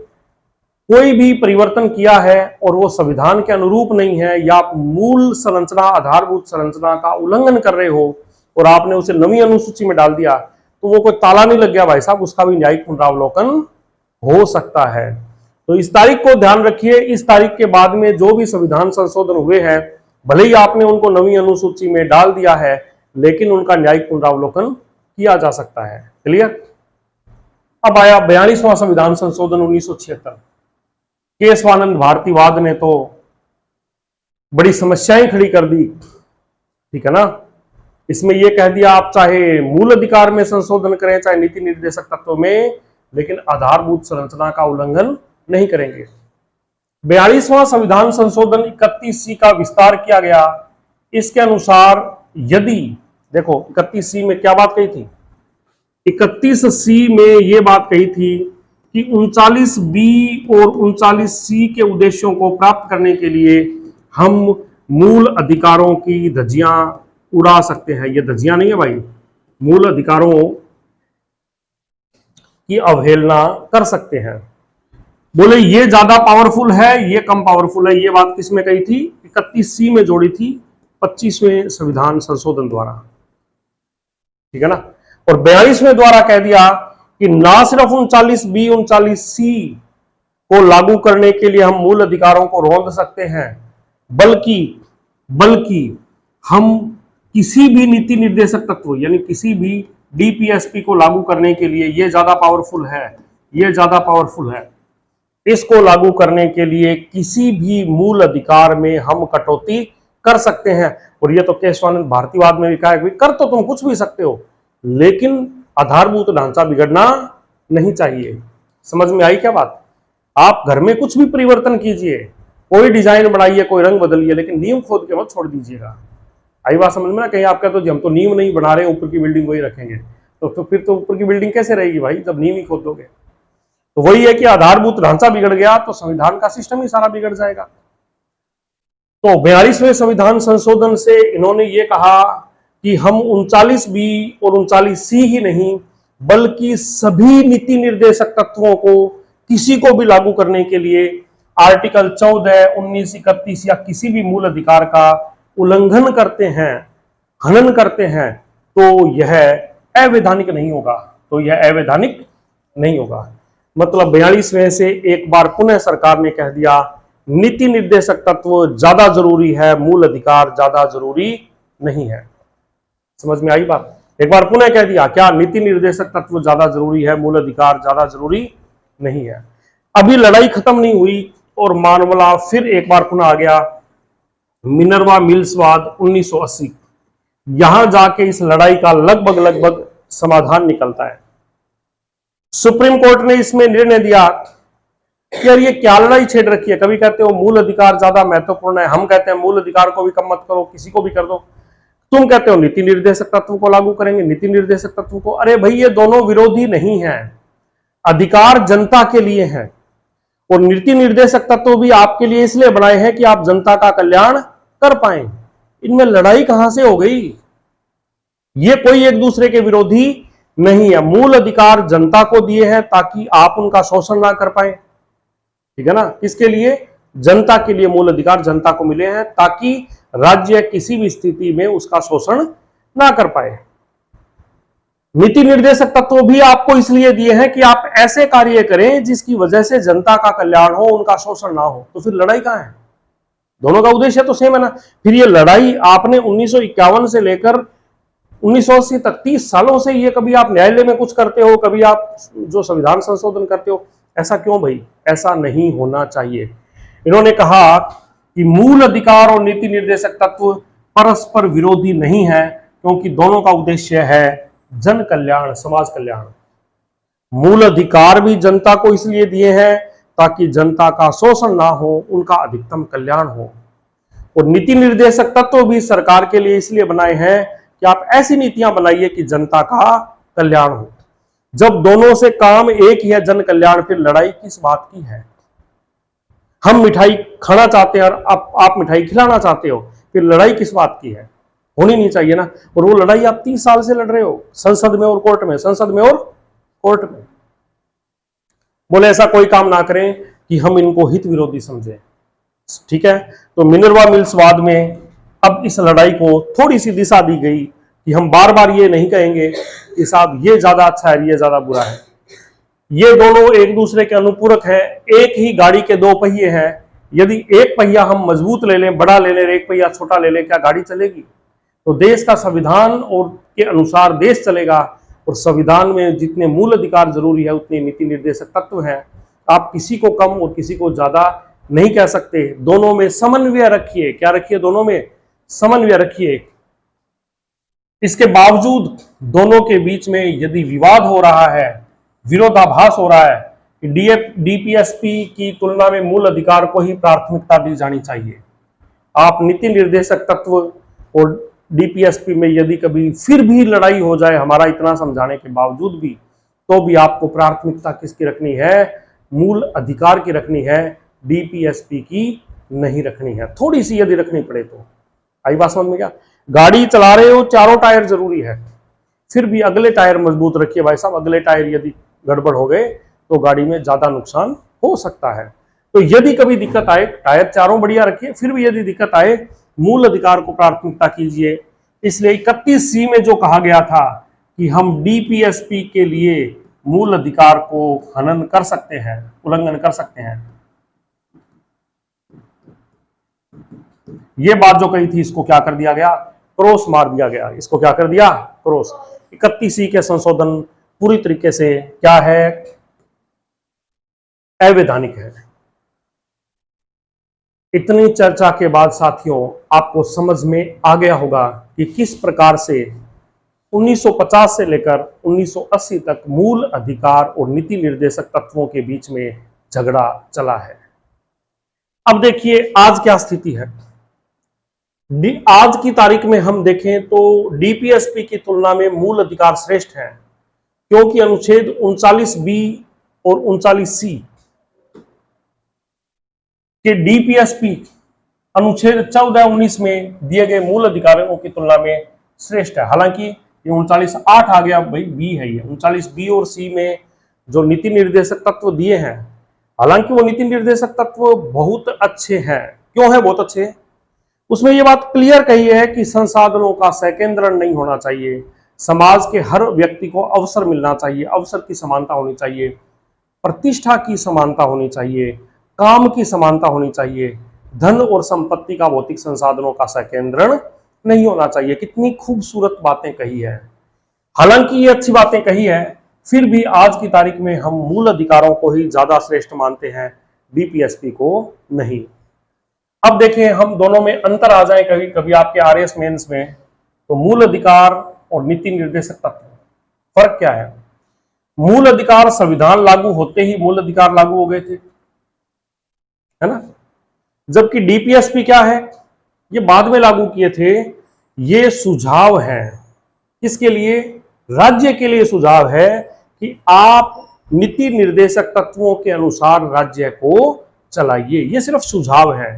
कोई भी परिवर्तन किया है और वो संविधान के अनुरूप नहीं है, या आप मूल संरचना, आधारभूत संरचना का उल्लंघन कर रहे हो और आपने उसे नवीं अनुसूची में डाल दिया, तो वो कोई ताला नहीं लग गया भाई साहब, उसका भी न्यायिक पुनरावलोकन हो सकता है। तो इस तारीख को ध्यान रखिए। इस तारीख के बाद में जो भी संविधान संशोधन हुए हैं, भले ही आपने उनको नवीं अनुसूची में डाल दिया है, लेकिन उनका न्यायिक पुनरावलोकन किया जा सकता है। क्लियर? अब आया 42वां संविधान संशोधन 1976। केशवानंद भारतीवाद ने तो बड़ी समस्याएं खड़ी कर दी, ठीक है ना। इसमें यह कह दिया आप चाहे मूल अधिकार में संशोधन करें, चाहे नीति निर्देशक तत्व में, लेकिन आधारभूत संरचना का उल्लंघन नहीं करेंगे। 42वां संविधान संशोधन 31C का विस्तार किया गया। इसके अनुसार यदि, देखो 31C में क्या बात कही थी? 31C में यह बात कही थी कि 39B और 39C के उद्देश्यों को प्राप्त करने के लिए हम मूल अधिकारों की धज्जियां उड़ा सकते हैं। ये धज्जियां नहीं है भाई, मूल अधिकारों की अवहेलना कर सकते हैं। बोले ये ज्यादा पावरफुल है, ये कम पावरफुल है। ये बात किसमें कही थी? 31C में जोड़ी थी 25वें संविधान संशोधन द्वारा, ठीक है ना। और 42वें द्वारा कह दिया कि ना सिर्फ 39B 39C को लागू करने के लिए हम मूल अधिकारों को रोंद सकते हैं, बल्कि हम किसी भी नीति निर्देशक तत्व यानी किसी भी DPSP को लागू करने के लिए, ये ज्यादा पावरफुल है, ये ज्यादा पावरफुल है, इसको लागू करने के लिए किसी भी मूल अधिकार में हम कटौती कर सकते हैं। और ये तो केशवानंद भारतीवाद में भी कहा है, कर तो तुम कुछ भी सकते हो, लेकिन आधारभूत ढांचा बिगड़ना नहीं चाहिए। समझ में आई क्या बात? आप घर में कुछ भी परिवर्तन कीजिए, कोई डिजाइन बढ़ाइए, कोई रंग बदलिए, लेकिन नींव खोद के मत छोड़ दीजिएगा। आई बात समझ में ना? कहीं आप कहते हो हम तो नींव नहीं बना रहे, ऊपर की बिल्डिंग वही रखेंगे, तो फिर तो ऊपर की बिल्डिंग कैसे रहेगी भाई, जब नींव ही खोद दोगे। तो वही है कि आधारभूत ढांचा बिगड़ गया तो संविधान का सिस्टम ही सारा बिगड़ जाएगा। तो 42वें संविधान संशोधन से इन्होंने ये कहा कि हम 39B और 39C ही नहीं, बल्कि सभी नीति निर्देशक तत्वों को किसी को भी लागू करने के लिए आर्टिकल 14, 19, 31 या किसी भी मूल अधिकार का उल्लंघन करते हैं, हनन करते हैं, तो यह अवैधानिक नहीं होगा। तो यह अवैधानिक नहीं होगा। मतलब 42वें से एक बार पुनः सरकार ने कह दिया नीति निर्देशक तत्व ज्यादा जरूरी है, मूल अधिकार ज्यादा जरूरी नहीं है। समझ में आई बात? एक बार पुनः कह दिया क्या, नीति निर्देशक तत्व ज्यादा जरूरी है, मूल अधिकार ज्यादा जरूरी नहीं है। अभी लड़ाई खत्म नहीं हुई और मानवला फिर एक बार पुनः आ गया मिनर्वा मिल्स वाद 1980। यहां जाके इस लड़ाई का लगभग समाधान निकलता है। सुप्रीम कोर्ट ने इसमें निर्णय दिया कि यार ये क्या लड़ाई छेड़ रखी है। कभी कहते हो मूल अधिकार ज्यादा महत्वपूर्ण है, हम कहते हैं मूल अधिकार को भी कम मत करो, किसी को भी कर दो। तुम कहते हो नीति निर्देशक तत्व को लागू करेंगे, नीति निर्देशक तत्व को। अरे भाई ये दोनों विरोधी नहीं है, अधिकार जनता के लिए है और नीति निर्देशक तत्व भी आपके लिए इसलिए बनाए हैं कि आप जनता का कल्याण कर पाए। इनमें लड़ाई कहां से हो गई? ये कोई एक दूसरे के विरोधी नहीं है। मूल अधिकार जनता को दिए हैं ताकि आप उनका शोषण ना कर पाए, ठीक है ना। किसके लिए? जनता के लिए मूल अधिकार जनता को मिले हैं ताकि राज्य किसी भी स्थिति में उसका शोषण ना कर पाए। नीति निर्देशक तत्व भी आपको इसलिए दिए हैं कि आप ऐसे कार्य करें जिसकी वजह से जनता का कल्याण हो, उनका शोषण ना हो। तो फिर लड़ाई कहां है? दोनों का उद्देश्य तो सेम है ना। फिर ये लड़ाई आपने 1951 से लेकर 1980 तक 30 सालों से ये कभी आप न्यायालय में कुछ करते हो, कभी आप जो संविधान संशोधन करते हो। ऐसा क्यों भाई? ऐसा नहीं होना चाहिए। इन्होंने कहा कि मूल अधिकार और नीति निर्देशक तत्व परस्पर विरोधी नहीं है क्योंकि दोनों का उद्देश्य है जन कल्याण, समाज कल्याण। मूल अधिकार भी जनता को इसलिए दिए हैं ताकि जनता का शोषण ना हो, उनका अधिकतम कल्याण हो। और नीति निर्देशक तत्व भी सरकार के लिए इसलिए बनाए हैं कि आप ऐसी नीतियां बनाइए कि जनता का कल्याण हो। जब दोनों से काम एक ही है, जन कल्याण, फिर लड़ाई किस बात की है? हम मिठाई खाना चाहते हैं और आप मिठाई खिलाना चाहते हो, फिर लड़ाई किस बात की है? होनी नहीं चाहिए ना। और वो लड़ाई आप 30 साल से लड़ रहे हो, संसद में और कोर्ट में, संसद में और कोर्ट में। बोले ऐसा कोई काम ना करें कि हम इनको हित विरोधी समझे, ठीक है। तो मिनर्वा मिल्स वाद में अब इस लड़ाई को थोड़ी सी दिशा दी गई कि हम बार बार ये नहीं कहेंगे कि साहब ये ज्यादा अच्छा है, ये ज्यादा बुरा है। ये दोनों एक दूसरे के अनुपूरक है। एक ही गाड़ी के दो पहिए हैं। यदि एक पहिया हम मजबूत ले लें, बड़ा ले लें, एक पहिया छोटा ले लें, क्या गाड़ी चलेगी? तो देश का संविधान और के अनुसार देश चलेगा। और संविधान में जितने मूल अधिकार जरूरी है उतने नीति निर्देशक तत्व हैं। आप किसी को कम और किसी को ज्यादा नहीं कह सकते। दोनों में समन्वय रखिए। क्या रखिए? दोनों में समन्वय रखिए। इसके बावजूद दोनों के बीच में यदि विवाद हो रहा है, विरोधाभास हो रहा है कि डीपीएसपी की तुलना में मूल अधिकार को ही प्राथमिकता दी जानी चाहिए। आप नीति निर्देशक तत्व और डीपीएसपी में यदि कभी फिर भी लड़ाई हो जाए हमारा इतना समझाने के बावजूद भी, तो भी आपको प्राथमिकता किसकी रखनी है? मूल अधिकार की रखनी है, डीपीएसपी की नहीं रखनी है। थोड़ी सी यदि रखनी पड़े तो। आई बात समझ में? क्या गाड़ी चला रहे हो, चारों टायर जरूरी है, फिर भी अगले टायर मजबूत रखिए भाई साहब। अगले टायर यदि गड़बड़ हो गए तो गाड़ी में ज्यादा नुकसान हो सकता है। तो यदि कभी दिक्कत आए, टायर चारों बढ़िया रखिए, फिर भी यदि दिक्कत आए मूल अधिकार को प्राथमिकता कीजिए। इसलिए 31C में जो कहा गया था कि हम डीपीएसपी के लिए मूल अधिकार को हनन कर सकते हैं, उल्लंघन कर सकते हैं, ये बात जो कही थी इसको क्या कर दिया गया? क्रॉस मार दिया गया। इसको क्या कर दिया? क्रॉस। 31C के संशोधन पूरी तरीके से क्या है? अवैधानिक है। इतनी चर्चा के बाद साथियों आपको समझ में आ गया होगा कि किस प्रकार से 1950 से लेकर 1980 तक मूल अधिकार और नीति निर्देशक तत्वों के बीच में झगड़ा चला है। अब देखिए आज क्या स्थिति है। आज की तारीख में हम देखें तो डीपीएसपी की तुलना में मूल अधिकार श्रेष्ठ है, क्योंकि अनुच्छेद 39B और 39C के डीपीएसपी अनुच्छेद 14-19 में दिए गए मूल अधिकारों की तुलना में श्रेष्ठ है। हालांकि ये 39(8) आ गया भाई, बी है ये 39B और C में जो नीति निर्देशक तत्व दिए हैं, हालांकि वो नीति निर्देशक तत्व बहुत अच्छे हैं। क्यों है बहुत अच्छे? उसमें ये बात क्लियर कही है कि संसाधनों का संकेंद्रण नहीं होना चाहिए, समाज के हर व्यक्ति को अवसर मिलना चाहिए, अवसर की समानता होनी चाहिए, प्रतिष्ठा की समानता होनी चाहिए, काम की समानता होनी चाहिए, धन और संपत्ति का, भौतिक संसाधनों का संकेंद्रण नहीं होना चाहिए। कितनी खूबसूरत बातें कही है। हालांकि ये अच्छी बातें कही है, फिर भी आज की तारीख में हम मूल अधिकारों को ही ज्यादा श्रेष्ठ मानते हैं, बीपीएसपी को नहीं। अब देखें हम दोनों में अंतर आ जाए कभी कभी आपके आरएस मेंस में, तो मूल अधिकार और नीति निर्देशक तत्व, फर्क क्या है? मूल अधिकार संविधान लागू होते ही मूल अधिकार लागू हो गए थे, है ना, जबकि डीपीएसपी क्या है, ये बाद में लागू किए थे। ये सुझाव है, किसके लिए? राज्य के लिए सुझाव है कि आप नीति निर्देशक तत्वों के अनुसार राज्य को चलाइए। ये सिर्फ सुझाव है,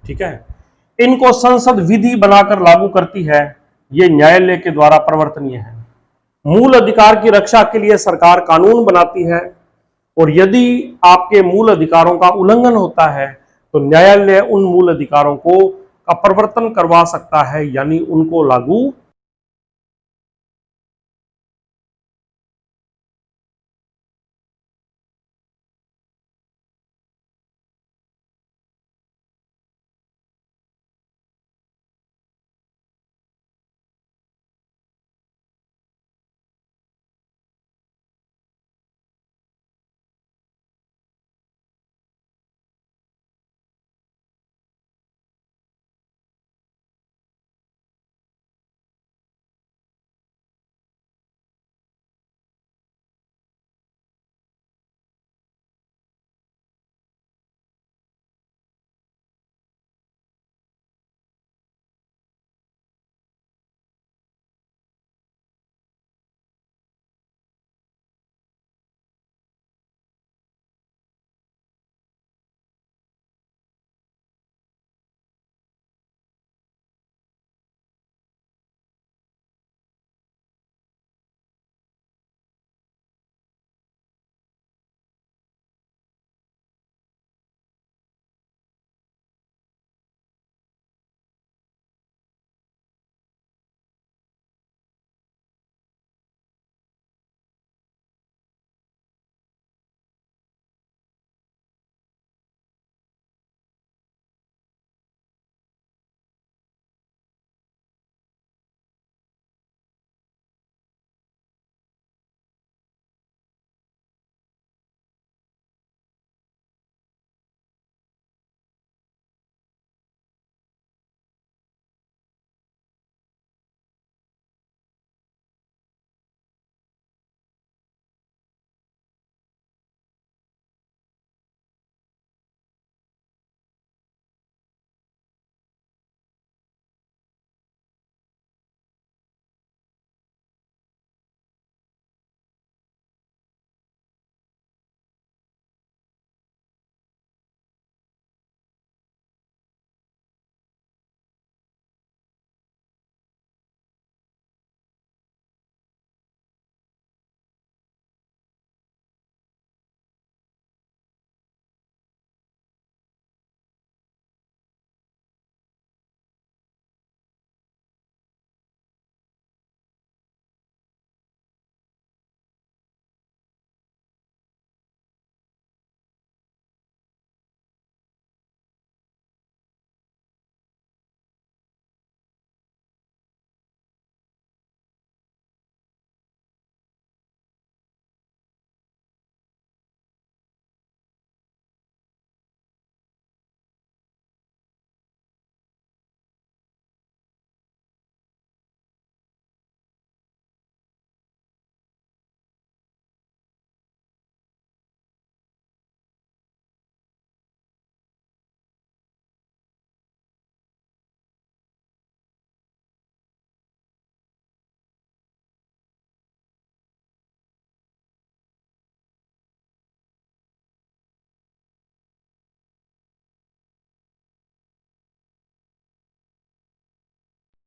ठीक है। इनको संसद विधि बनाकर लागू करती है, ये न्यायालय के द्वारा प्रवर्तनीय है। मूल अधिकार की रक्षा के लिए सरकार कानून बनाती है, और यदि आपके मूल अधिकारों का उल्लंघन होता है तो न्यायालय उन मूल अधिकारों को का प्रवर्तन करवा सकता है, यानी उनको लागू